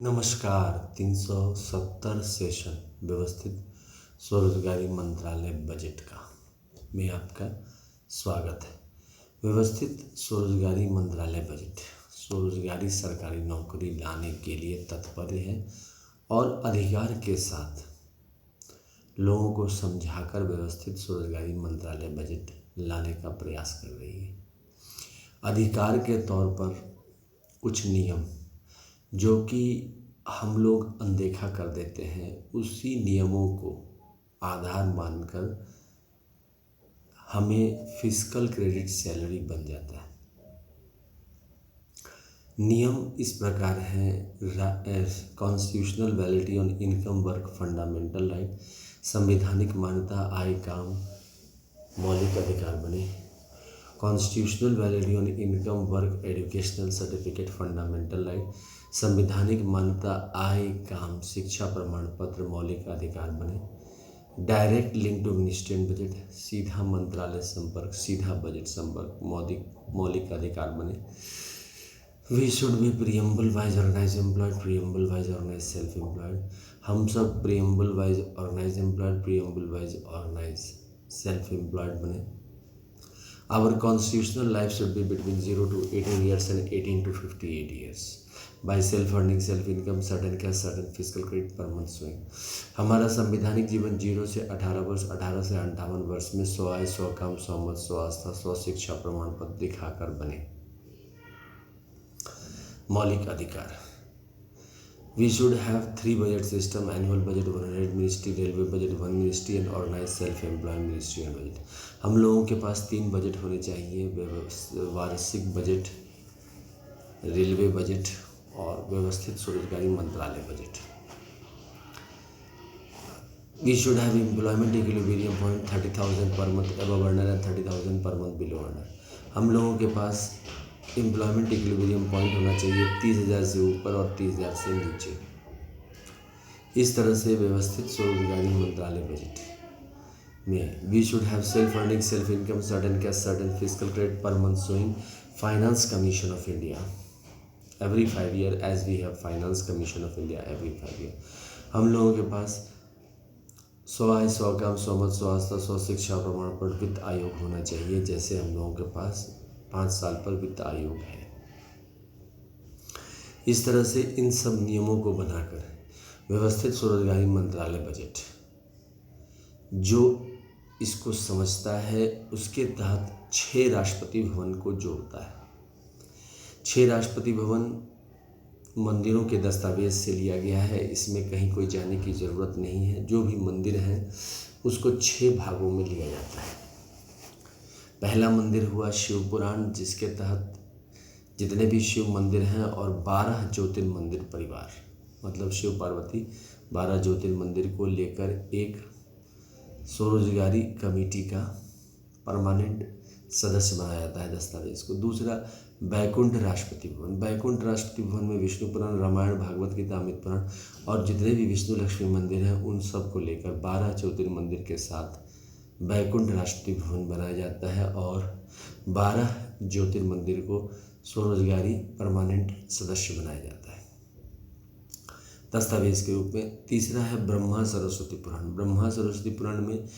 नमस्कार। 370 सेशन व्यवस्थित स्वरोजगारी मंत्रालय बजट का में आपका स्वागत है। व्यवस्थित स्वरोजगारी मंत्रालय बजट स्वरोजगारी सरकारी नौकरी लाने के लिए तत्पर है और अधिकार के साथ लोगों को समझाकर व्यवस्थित स्वरोजगारी मंत्रालय बजट लाने का प्रयास कर रही है। अधिकार के तौर पर कुछ नियम जो कि हम लोग अनदेखा कर देते हैं, उसी नियमों को आधार मानकर हमें फिस्कल क्रेडिट सैलरी बन जाता है। नियम इस प्रकार हैं: constitutional validity on income work fundamental right, संवैधानिक मान्यता आय काम मौलिक अधिकार बने। Constitutional validity on income work educational certificate fundamental right, संवैधानिक मान्यता आय काम शिक्षा प्रमाण पत्र मौलिक अधिकार बने। Direct link to ministry budget, सीधा मंत्रालय संपर्क, सीधा बजट संपर्क मौलिक अधिकार बने। We should be preamble wise organise employed, preamble wise organise self employed. हम सब preamble wise organise employed, preamble wise organise self employed बने। Our constitutional life should be between 0 to 18 years and 18 to 58 years. By self-earning, self-income, certain cash, certain fiscal credit per month swing. हमारा संवैधानिक जीवन 0 से 18 वर्ष, 18 से 58 वर्ष में 100 आय, 100 काम, 100 मत, 100 आस्था, 100 शिक्षा प्रमाण पत्र दिखाकर बने। मौलिक अधिकार। We should have 3 budget system: annual budget, 100 ministry, railway budget 1 ministry and organized self-employed ministry and budget. हम लोगों के पास 3 बजट होने चाहिए: वार्षिक बजट, रेलवे बजट और व्यवस्थित स्वरोजगारी मंत्रालय budget. We should have employment equilibrium point 30,000 per month above earner and 30,000 per month below earner. हम लोगों के पास एम्प्लॉयमेंट इक्विलिब्रियम पॉइंट होना चाहिए 30,000 से ऊपर और 30,000 से नीचे। इस तरह से व्यवस्थित स्वरोजगारी मंत्रालय बजट में we should have self earning, self income, certain cash, certain fiscal credit per month showing finance commission of India every 5 year, as we have finance commission of India every 5 year. हम लोगों के पास 100 आय, 100 काम, 100 मत, 100 आस्था, 100 शिक्षा प्रमाण पत्र वित्त आयोग होना चाहिए, जैसे हम लोगों के पास 5 साल पर वित्त आयोग है। इस तरह से इन सब नियमों को बनाकर व्यवस्थित स्वरोजगारी मंत्रालय बजट जो इसको समझता है, उसके तहत 6 राष्ट्रपति भवन को जोड़ता है। 6 राष्ट्रपति भवन मंदिरों के दस्तावेज से लिया गया है, इसमें कहीं कोई जाने की ज़रूरत नहीं है। जो भी मंदिर हैं उसको 6 भागों में लिया जाता है। पहला मंदिर हुआ शिव पुराण, जिसके तहत जितने भी शिव मंदिर हैं और 12 ज्योतिर्मंदिर परिवार, मतलब शिव पार्वती 12 ज्योतिर्मंदिर को लेकर एक स्वरोजगारी कमेटी का परमानेंट सदस्य बनाया जाता है दस्तावेज को। दूसरा बैकुंठ राष्ट्रपति भवन। बैकुंठ राष्ट्रपति भवन में विष्णु पुराण, रामायण, भागवत गीता, अमित पुराण और जितने भी विष्णु लक्ष्मी मंदिर हैं उन सब को लेकर 12 ज्योतिर्मंदिर के साथ बैकुंठ राष्ट्रपति भवन बनाया जाता है और 12 ज्योतिर्मंदिर को स्वरोजगारी परमानेंट सदस्य बनाया जाता है दस्तावेज के रूप में। तीसरा है ब्रह्मा सरस्वती पुराण। ब्रह्मा सरस्वती पुराण में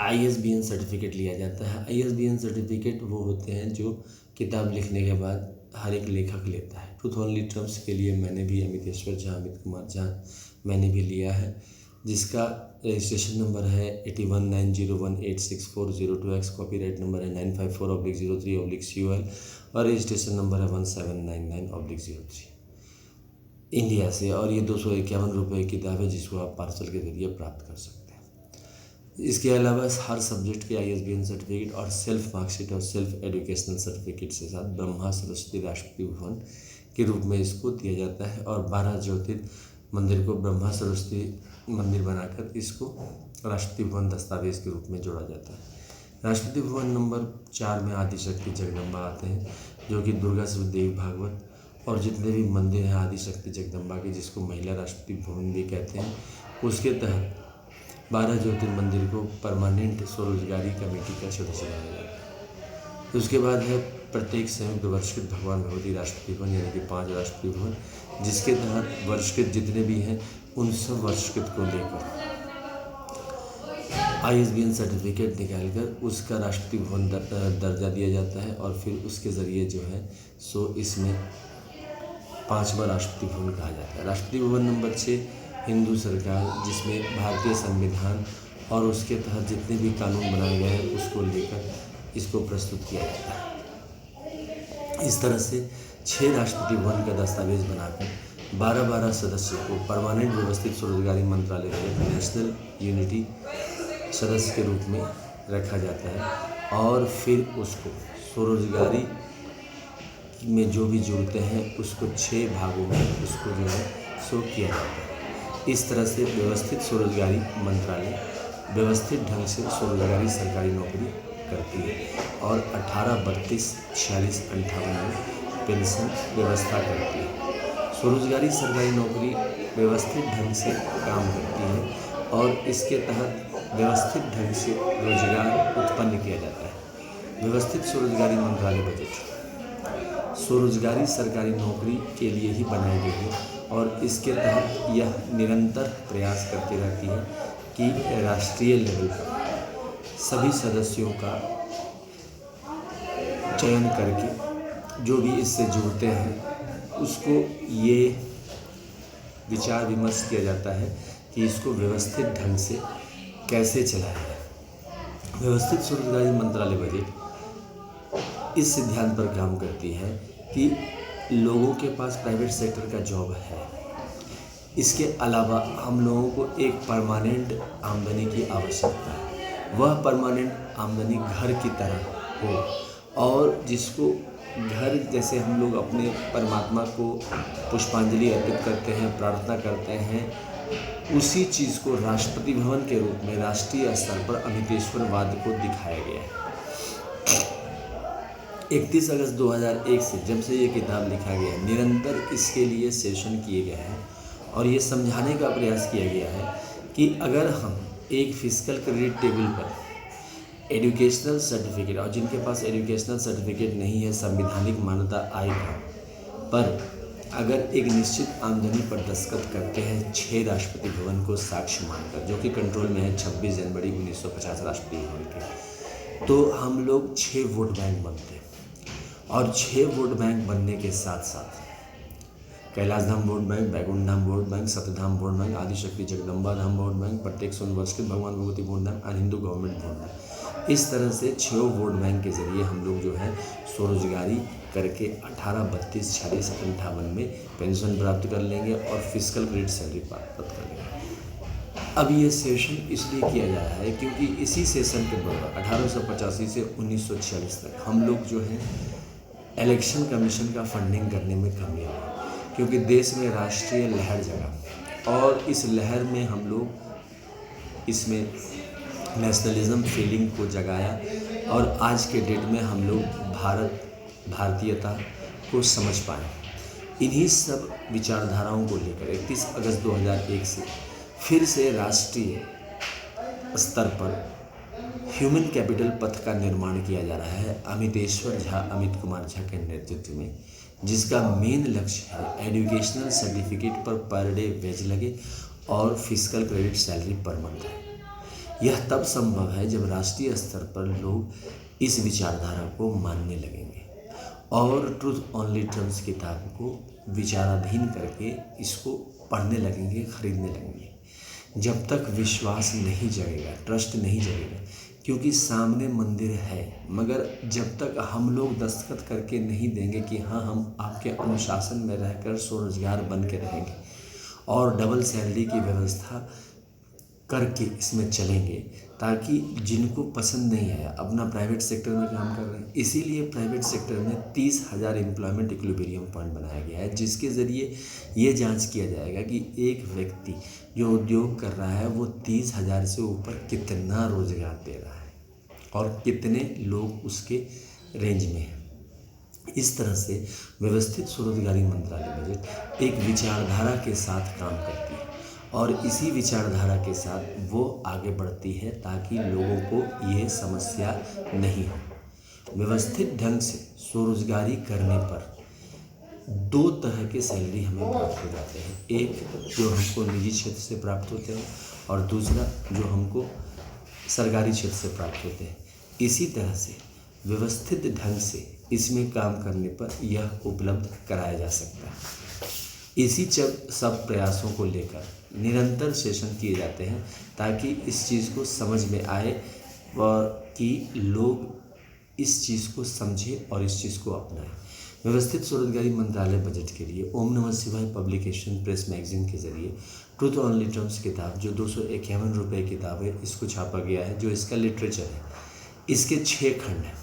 ISBN सर्टिफिकेट लिया जाता है। ISBN सर्टिफिकेट वो होते हैं जो किताब लिखने के बाद हर एक लेखक लेता है। ट्रूथ ओनली ट्रम्प्स के लिए मैंने भी अमितेश्वर झा, अमित कुमार झा मैंने भी लिया है, जिसका रजिस्ट्रेशन नंबर है 8190186402X, कॉपीराइट नंबर है 954/03/COL और रजिस्ट्रेशन नंबर है 1799/03 इंडिया से। और ये 251 रुपये की किताब है, जिसको आप पार्सल के जरिए प्राप्त कर सकते हैं। इसके अलावा हर सब्जेक्ट के ISBN सर्टिफिकेट और सेल्फ मार्कशीट और सेल्फ एजुकेशनल सर्टिफिकेट के साथ ब्रह्मा सरस्वती राष्ट्रपति भवन के रूप में इसको दिया जाता है और 12 ज्योतिर्मंदिर को ब्रह्मा सरस्वती मंदिर बनाकर इसको राष्ट्रपति भवन दस्तावेज के रूप में जोड़ा जाता है। राष्ट्रपति भवन नंबर 4 में आदिशक्ति जगदम्बा आते हैं, जो कि दुर्गा सरस्वती देवी भागवत और जितने भी मंदिर हैं आदिशक्ति जगदम्बा के, जिसको महिला राष्ट्रपति भवन भी कहते हैं, उसके तहत 12 ज्योतिर्मंदिर को परमानेंट स्वरोजगारी कमेटी का सदस्य बनाया जाता है। उसके बाद है प्रत्येक संयुक्त वर्षकृत भगवान भगवती राष्ट्रपति भवन, यानी कि 5 राष्ट्रपति भवन, जिसके तहत वर्षकृत जितने भी हैं उन सब वर्षकृत को लेकर ISBN सर्टिफिकेट निकालकर उसका राष्ट्रपति भवन दर्जा दिया जाता है और फिर उसके ज़रिए जो है सो इसमें 5वां राष्ट्रपति भवन कहा जाता है। राष्ट्रपति भवन नंबर 6 हिंदू सरकार, जिसमें भारतीय संविधान और उसके तहत जितने भी कानून बनाए गए हैं उसको लेकर इसको प्रस्तुत किया जाता है। इस तरह से 6 राष्ट्रपति भवन का दस्तावेज बनाकर 12-12 सदस्यों को परमानेंट व्यवस्थित स्वरोजगारी मंत्रालय में नेशनल यूनिटी सदस्य के रूप में रखा जाता है और फिर उसको स्वरोजगारी में जो भी जुड़ते हैं उसको 6 भागों में उसको जो है सो किया जाता है। इस तरह से व्यवस्थित स्वरोजगारी मंत्रालय व्यवस्थित ढंग से स्वरोजगारी सरकारी नौकरी करती है और 18, 32, 46, 58 में पेंशन व्यवस्था करती है। स्वरोजगारी सरकारी नौकरी व्यवस्थित ढंग से काम करती है और इसके तहत व्यवस्थित ढंग से रोजगार उत्पन्न किया जाता है। व्यवस्थित स्वरोजगारी मंत्रालय बजट स्वरोजगारी सरकारी नौकरी के लिए ही बनाई गई है और इसके तहत यह निरंतर प्रयास करती रहती है कि राष्ट्रीय लेवल पर सभी सदस्यों का चयन करके जो भी इससे जुड़ते हैं उसको ये विचार विमर्श किया जाता है कि इसको व्यवस्थित ढंग से कैसे चलाया जाए। व्यवस्थित स्वरोजगारी मंत्रालय बजट इस सिद्धांत पर काम करती है कि लोगों के पास प्राइवेट सेक्टर का जॉब है, इसके अलावा हम लोगों को एक परमानेंट आमदनी की आवश्यकता है। वह परमानेंट आमदनी घर की तरह हो और जिसको घर जैसे हम लोग अपने परमात्मा को पुष्पांजलि अर्पित करते हैं, प्रार्थना करते हैं, उसी चीज़ को राष्ट्रपति भवन के रूप में राष्ट्रीय स्तर पर अमितेश्वरवाद को दिखाया गया है। 31 अगस्त 2001 से जब से ये किताब लिखा गया है, निरंतर इसके लिए सेशन किए गए हैं और ये समझाने का प्रयास किया गया है कि अगर हम एक फिजिकल क्रेडिट टेबल पर एजुकेशनल सर्टिफिकेट, और जिनके पास एजुकेशनल सर्टिफिकेट नहीं है संविधानिक मान्यता आएगा, पर अगर एक निश्चित आमदनी पर दस्तखत करते हैं 6 राष्ट्रपति भवन को साक्ष्य मानकर, जो कि कंट्रोल में है 26 जनवरी 1950 राष्ट्रपति भवन के, तो हम लोग 6 वोट बैंक बनते हैं और 6 वोट बैंक बनने के साथ साथ Kailash Dham vote bank, Baikunth Dham vote bank, Satyadham vote bank, Adishakti Jagdamba Dham vote bank, प्रत्येक संवर्षकृत भगवान भगवती वोट बैंक और हिंदू गवर्नमेंट वोट बैंक, इस तरह से 6 वोट बैंक के जरिए हम लोग जो है स्वरोजगारी करके 18, 32, 46, 58 में पेंशन प्राप्त कर लेंगे और फिजिकल क्रेडिट सैलरी प्राप्त कर लेंगे। अब ये सेशन इसलिए किया जा रहा है क्योंकि इसी सेशन के दौरान 1885 से 1946 तक हम लोग जो है इलेक्शन कमीशन का फंडिंग करने में कमी आई, क्योंकि देश में राष्ट्रीय लहर जगा और इस लहर में हम लोग इसमें नेशनलिज्म फीलिंग को जगाया और आज के डेट में हम लोग भारतीयता को समझ पाए। इन्हीं सब विचारधाराओं को लेकर 31 अगस्त 2001 से फिर से राष्ट्रीय स्तर पर ह्यूमन कैपिटल पथ का निर्माण किया जा रहा है अमित कुमार झा के नेतृत्व में, जिसका मेन लक्ष्य है educational certificate per day wage लगे और physical credit salary per month है। यह तब संभव है जब राष्ट्रीय स्तर पर लोग इस विचारधारा को मानने लगेंगे और ट्रूथ ओनली टर्म्स किताब को विचाराधीन करके इसको पढ़ने लगेंगे, खरीदने लगेंगे। जब तक विश्वास नहीं जगेगा, ट्रस्ट नहीं जगेगा, क्योंकि सामने मंदिर है, मगर जब तक हम लोग दस्तखत करके नहीं देंगे कि हाँ हम आपके अनुशासन में रहकर स्वरोजगार बन के रहेंगे और डबल सैलरी की व्यवस्था करके इसमें चलेंगे, ताकि जिनको पसंद नहीं आया अपना प्राइवेट सेक्टर में काम कर रहे हैं, इसीलिए प्राइवेट सेक्टर में 30,000 एम्प्लॉयमेंट इक्विलिब्रियम पॉइंट बनाया गया है, जिसके ज़रिए ये जांच किया जाएगा कि एक व्यक्ति जो उद्योग कर रहा है वो 30,000 से ऊपर कितना रोजगार दे रहा है और कितने लोग उसके रेंज में हैं। इस तरह से व्यवस्थित स्वरोजगारी मंत्रालय बजट एक विचारधारा के साथ काम करती है और इसी विचारधारा के साथ वो आगे बढ़ती है ताकि लोगों को ये समस्या नहीं हो। व्यवस्थित ढंग से स्वरोजगारी करने पर दो तरह के सैलरी हमें प्राप्त हो जाते हैं। एक जो हमको निजी क्षेत्र से प्राप्त होते हैं और दूसरा जो हमको सरकारी क्षेत्र से प्राप्त होते हैं। इसी तरह से व्यवस्थित ढंग से इसमें काम करने पर यह उपलब्ध कराया जा सकता है। इसी सब प्रयासों को लेकर निरंतर सेशन किए जाते हैं ताकि इस चीज़ को समझ में आए और कि लोग इस चीज़ को समझें और इस चीज़ को अपनाएं। व्यवस्थित स्वरोजगारी मंत्रालय बजट के लिए ओम नमः शिवाय पब्लिकेशन प्रेस मैगजीन के जरिए ट्रूथ ओनली टर्म्स किताब जो 251 रुपये किताब है, इसको छापा गया है। जो इसका लिटरेचर है, इसके 6 खंड हैं।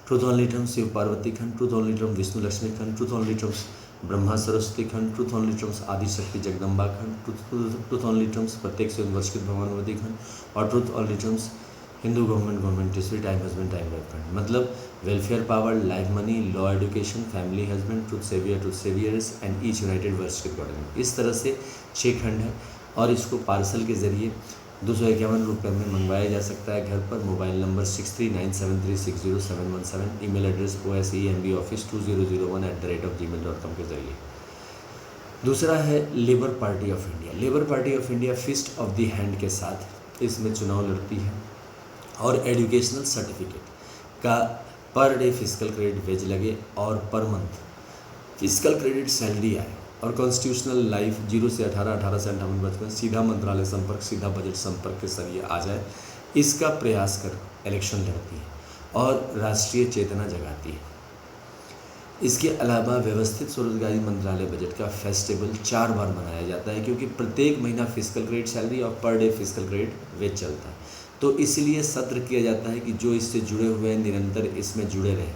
Truth only terms Shiv Parvati खंड, truth only terms Vishnu Lakshmi खंड, truth only terms Brahma Saraswati खंड, ट्रूथ ओनली टर्म्स आदि शक्ति जगदम्बा खंड, ट्रूथ ओनली टर्म्स प्रत्येक से वर्षकृत भगवानवती खंड और truth only terms Hindu government टेस्टरी time husband time life fund. मतलब welfare power, life money, law education, family husband, truth saviours and each united वर्षकृत गवर्नमेंट। इस तरह से 6 खंड है और इसको पार्सल के जरिए 251 रुपये में मंगवाया जा सकता है घर पर। Mobile number 6397360717, email address osembaoffice2001@gmail.com के जरिए। दूसरा है Labour Party of India. Labour Party of India fist of the hand के साथ इसमें चुनाव लड़ती है और एजुकेशनल सर्टिफिकेट का per day physical credit veg लगे और per month physical credit salary आए और कॉन्स्टिट्यूशनल लाइफ 0 से 18, 18 से 58 बचपन सीधा मंत्रालय संपर्क, सीधा बजट संपर्क के जरिए आ जाए, इसका प्रयास कर इलेक्शन लड़ती है और राष्ट्रीय चेतना जगाती है। इसके अलावा व्यवस्थित स्वरोजगारी मंत्रालय बजट का फेस्टिवल 4 बार मनाया जाता है क्योंकि प्रत्येक महीना फिजिकल क्रेडिट सैलरी और per day physical credit veg चलता है। तो इसलिए सत्र किया जाता है कि जो इससे जुड़े हुए हैं निरंतर इसमें जुड़े रहें।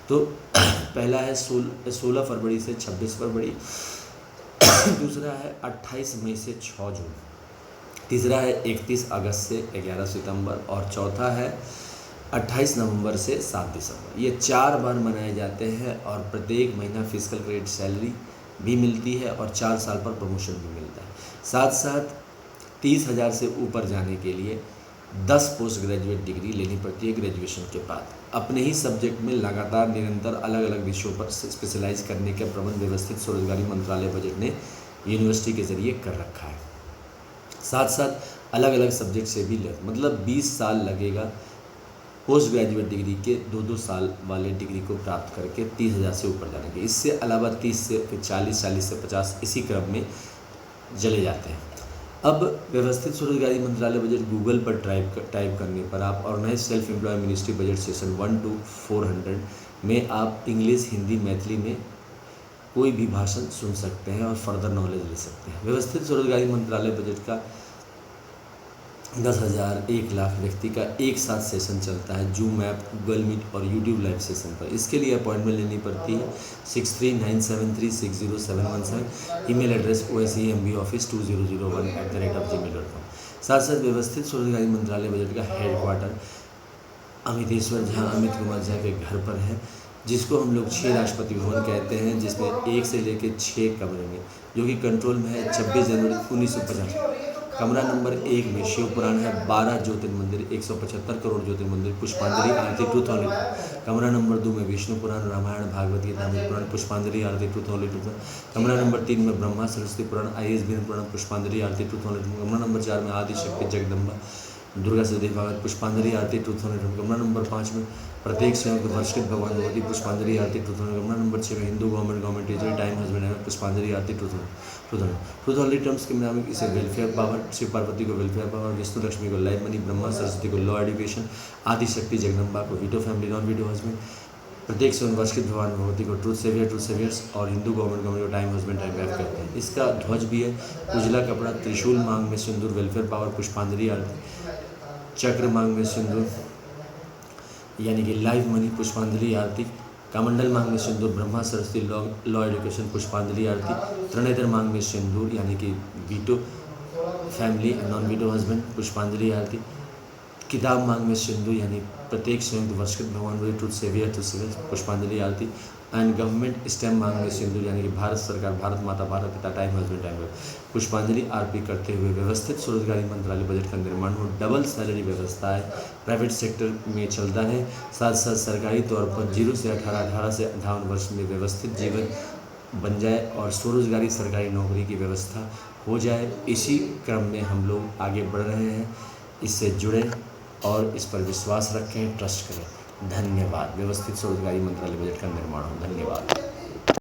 तो पहला है 16 फरवरी से 26 फरवरी, दूसरा है 28 मई से 6 जून, तीसरा है 31 अगस्त से 11 सितंबर और चौथा है 28 नवंबर से 7 दिसंबर। ये 4 बार मनाए जाते हैं और प्रत्येक महीना फिजिकल क्रेडिट सैलरी भी मिलती है और 4 साल पर प्रमोशन भी मिलता है। साथ साथ 30,000 से ऊपर जाने के लिए 10 पोस्ट ग्रेजुएट डिग्री लेनी पड़ती है ग्रेजुएशन के बाद। अपने ही सब्जेक्ट में लगातार निरंतर अलग अलग विषयों पर स्पेशलाइज करने का प्रबंध व्यवस्थित स्वरोजगारी मंत्रालय बजट ने यूनिवर्सिटी के जरिए कर रखा है। साथ साथ अलग अलग सब्जेक्ट से भी मतलब 20 साल लगेगा पोस्ट ग्रेजुएट डिग्री के 2-2 साल वाले डिग्री को प्राप्त करके 30,000 से ऊपर जाने के। इससे अलावा 30 से 40, 40 से 50 इसी क्रम में चले जाते हैं। अब व्यवस्थित स्वरोजगारी मंत्रालय बजट गूगल पर टाइप करने पर आप organise self employ ministry budget session 1 to 400 में आप इंग्लिश, हिंदी, मैथिली में कोई भी भाषण सुन सकते हैं और फर्दर नॉलेज ले सकते हैं। व्यवस्थित स्वरोजगारी मंत्रालय बजट का 10,000, 1 लाख व्यक्ति का एक साथ सेशन चलता है जूम ऐप, गूगल मीट और यूट्यूब लाइव सेशन पर। इसके लिए अपॉइंटमेंट लेनी पड़ती है 6397360717, ईमेल एड्रेस osembaoffice2001@gmail.com। साथ साथ व्यवस्थित स्वरोजगारी मंत्रालय बजट का हेडक्वार्टर अमितेश्वर झा, अमित कुमार झा के घर पर है, जिसको हम लोग 6 राष्ट्रपति भवन कहते हैं, जिसमें 1 से लेकर 6 कमरे में, जो कि कंट्रोल में है 26 जनवरी 1950। कमरा नंबर 1 में शिव पुराण है, 12 ज्योतिर्मंदिर, 175 करोड़ ज्योतिर्मंदिर, पुष्पांजलि आरती ट्रूथ ओनली। कमरा नंबर 2 में विष्णु पुराण, रामायण, भागवत गीता, पुराण, पुष्पांजलि आरती ट्रूथ ओनली। कमरा नंबर 3 में ब्रह्मा सरस्वती पुराण, IAS बीन पुराण, पुष्पांजलि आरती ट्रूथ ओनली। कमरा नंबर 4 में आदि शक्ति जगदम्बा, दुर्गा सती भागवत, पुष्पांजलि आरती ट्रूथ ओनली। कमरा नंबर 5 में प्रत्येक संयुक्त वर्षकृत भगवान भगवती, पुष्पांजलि आरती ट्रूथ ओनली। कमरा नंबर 6 में Hindu government teacher time husband है, पुष्पांजलि आरती ट्रूथ ओनली टर्म्स के नाम इसे वेलफेयर पावर, शिव पार्वती को वेलफेयर पावर, विष्णु लक्ष्मी को लाइफ मनी, ब्रह्मा सरस्वती को लॉ एजुकेशन, आदि शक्ति जगदम्बा को veto family non veto husband, प्रत्येक संयुक्त वर्षकृत भगवान भगवती को ट्रूथ सेवियर्स और हिंदू गवर्नमेंट को टाइम हस्बैंड टाइम बैफ करते हैं। इसका ध्वज भी है, उजला कपड़ा, त्रिशूल मांग में सिंदूर, वेलफेयर पावर, पुष्पांजलि आरती, चक्र मांग में सिंदूर यानी कि लाइफ मनी, पुष्पांजलि आरती, कमंडल मांग में सिंदूर, ब्रह्मा सरस्वती लॉ एजुकेशन, पुष्पांजलि आरती, त्रिनेत्र मांग में सिंदूर यानी कि veto family non veto husband, पुष्पांजलि आरती, किताब मांग में सिंदूर यानी प्रत्येक संयुक्त वर्षकृत भगवान ट्रूथ सेवियर पुष्पांजलि आरती, एंड गवर्नमेंट स्टैम्प मांगे सिंधु यानी कि भारत सरकार, भारत माता, भारत पिता, टाइम हस्बैंड टाइम पुष्पांजलि अर्पित करते हुए व्यवस्थित स्वरोजगारी मंत्रालय बजट का निर्माण हो। डबल सैलरी व्यवस्था है, प्राइवेट सेक्टर में चलता है। साथ साथ सरकारी तौर पर 0 से 18, 18 से 58 वर्ष में व्यवस्थित जीवन बन जाए और स्वरोजगारी सरकारी नौकरी की व्यवस्था हो जाए। इसी क्रम में हम लोग आगे बढ़ रहे हैं। इससे जुड़ें और इस पर विश्वास रखें, ट्रस्ट करें। धन्यवाद। व्यवस्थित स्वरोजगारी मंत्रालय बजट का निर्माण हो। धन्यवाद।